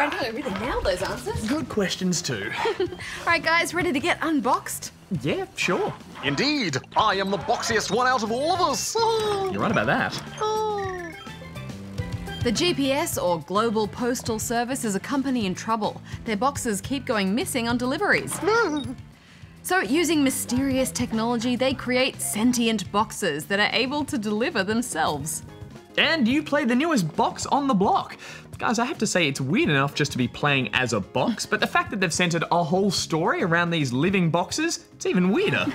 Darren, you really nailed those answers. Good questions too. All right, guys, ready to get unboxed? Yeah, sure. Indeed, I am the boxiest one out of all of us. You're right about that. The GPS, or Global Postal Service, is a company in trouble. Their boxes keep going missing on deliveries. So, using mysterious technology, they create sentient boxes that are able to deliver themselves. And you play the newest box on the block. Guys, I have to say it's weird enough just to be playing as a box, but the fact that they've centered a whole story around these living boxes, it's even weirder.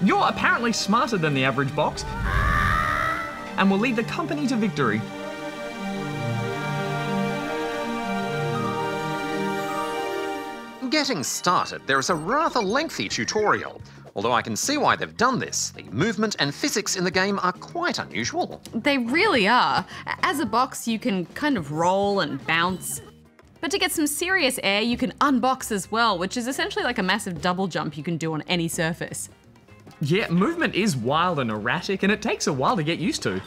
You're apparently smarter than the average box, and will lead the company to victory. Getting started, there is a rather lengthy tutorial. Although I can see why they've done this, the movement and physics in the game are quite unusual. They really are. As a box, you can kind of roll and bounce. But to get some serious air, you can unbox as well, which is essentially like a massive double jump you can do on any surface. Yeah, movement is wild and erratic, and it takes a while to get used to.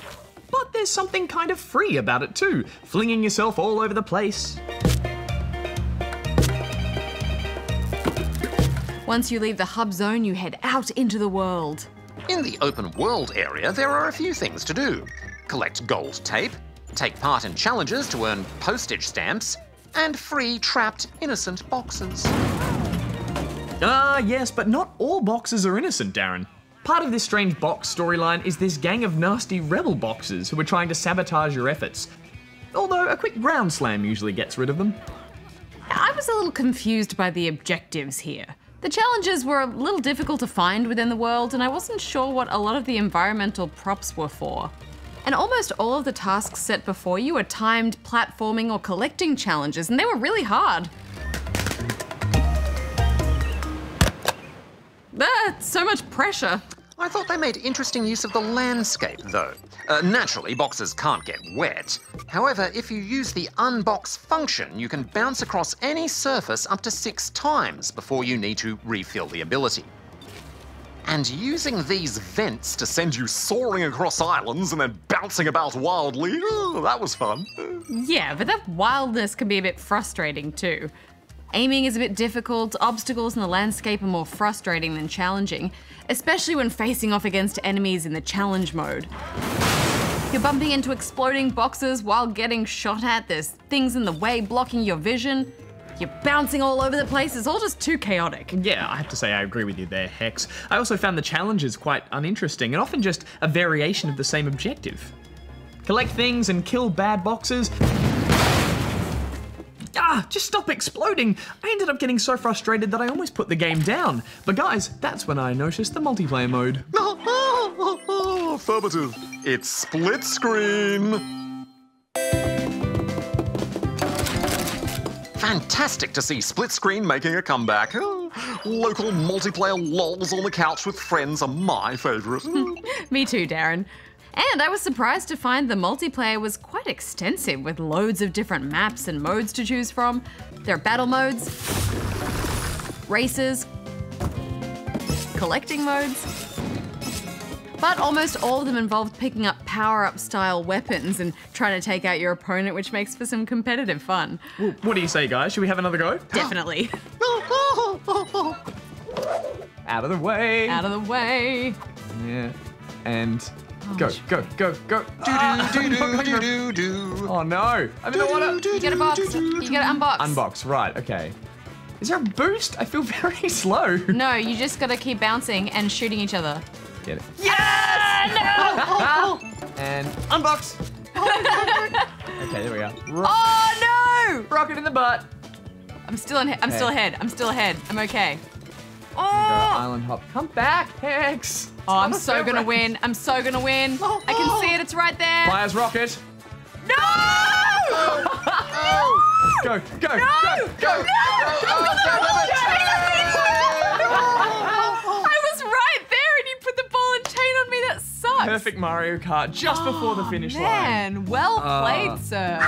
But there's something kind of free about it too, flinging yourself all over the place. Once you leave the hub zone, you head out into the world. In the open world area, there are a few things to do. Collect gold tape, take part in challenges to earn postage stamps, and free trapped innocent boxes. Yes, but not all boxes are innocent, Darren. Part of this strange box storyline is this gang of nasty rebel boxers who are trying to sabotage your efforts. Although a quick ground slam usually gets rid of them. I was a little confused by the objectives here. The challenges were a little difficult to find within the world, and I wasn't sure what a lot of the environmental props were for. And almost all of the tasks set before you are timed platforming or collecting challenges, and they were really hard. So much pressure. I thought they made interesting use of the landscape, though. Naturally, boxes can't get wet. However, if you use the unbox function, you can bounce across any surface up to 6 times before you need to refill the ability. And using these vents to send you soaring across islands and then bouncing about wildly, that was fun. Yeah, but that wildness can be a bit frustrating too. Aiming is a bit difficult, obstacles in the landscape are more frustrating than challenging, especially when facing off against enemies in the challenge mode. You're bumping into exploding boxes while getting shot at, there's things in the way blocking your vision, you're bouncing all over the place, it's all just too chaotic. Yeah, I have to say I agree with you there, Hex. I also found the challenges quite uninteresting and often just a variation of the same objective. Collect things and kill bad boxes. Just stop exploding! I ended up getting so frustrated that I almost put the game down. But guys, that's when I noticed the multiplayer mode. Affirmative. It's split screen. Fantastic to see split screen making a comeback. Local multiplayer lols on the couch with friends are my favourite. Me too, Darren. And I was surprised to find the multiplayer was quite extensive with loads of different maps and modes to choose from. There are battle modes, races, collecting modes, but almost all of them involved picking up power-up style weapons and trying to take out your opponent, which makes for some competitive fun. Well, what do you say, guys? Should we have another go? Definitely. Out of the way. Out of the way. Yeah, and... Go, go, go, go. Oh no, I'm in the water. You get a box, you get an unbox. Unbox, right, okay. Is there a boost? I feel very slow. No, you just gotta keep bouncing and shooting each other. Get it. Yes! No! And unbox. Okay, there we go. Oh no! Rocket in the butt. I'm still ahead. I'm still ahead. I'm okay. Oh! Island hop. Come back, Hex. Oh, I'm so gonna win. I'm so gonna win. I can see it. It's right there. Fires rocket. No! Go, go, No! go, go. I was right there and you put the ball and chain on me. That sucks. Perfect Mario Kart just before the finish line. Man, well played, sir.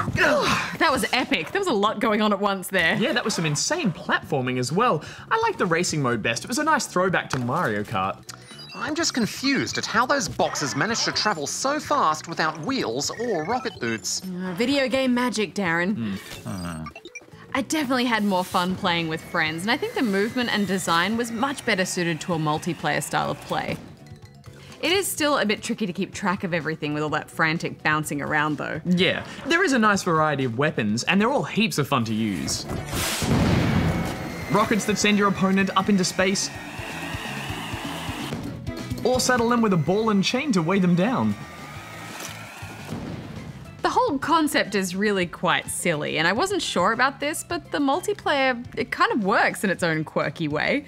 That was epic. There was a lot going on at once there. Yeah, that was some insane platforming as well. I like the racing mode best. It was a nice throwback to Mario Kart. I'm just confused at how those boxes managed to travel so fast without wheels or rocket boots. Video game magic, Darren. I definitely had more fun playing with friends, and I think the movement and design was much better suited to a multiplayer style of play. It is still a bit tricky to keep track of everything with all that frantic bouncing around though. Yeah, there is a nice variety of weapons, and they're all heaps of fun to use. Rockets that send your opponent up into space, or saddle them with a ball and chain to weigh them down. The whole concept is really quite silly, and I wasn't sure about this, but the multiplayer, it kind of works in its own quirky way.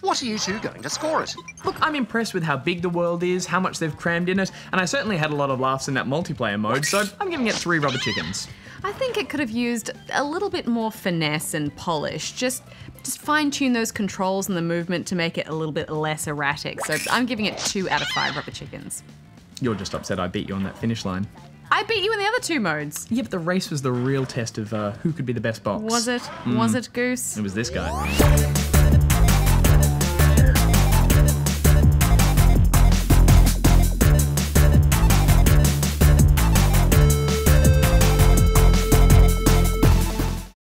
What are you two going to score it? Look, I'm impressed with how big the world is, how much they've crammed in it, and I certainly had a lot of laughs in that multiplayer mode, so I'm giving it 3 rubber chickens. I think it could have used a little bit more finesse and polish, just fine-tune those controls and the movement to make it a little bit less erratic, so I'm giving it 2 out of 5 rubber chickens. You're just upset I beat you on that finish line. I beat you in the other 2 modes. Yeah, but the race was the real test of who could be the best box. Was it? Was it, Goose? It was this guy.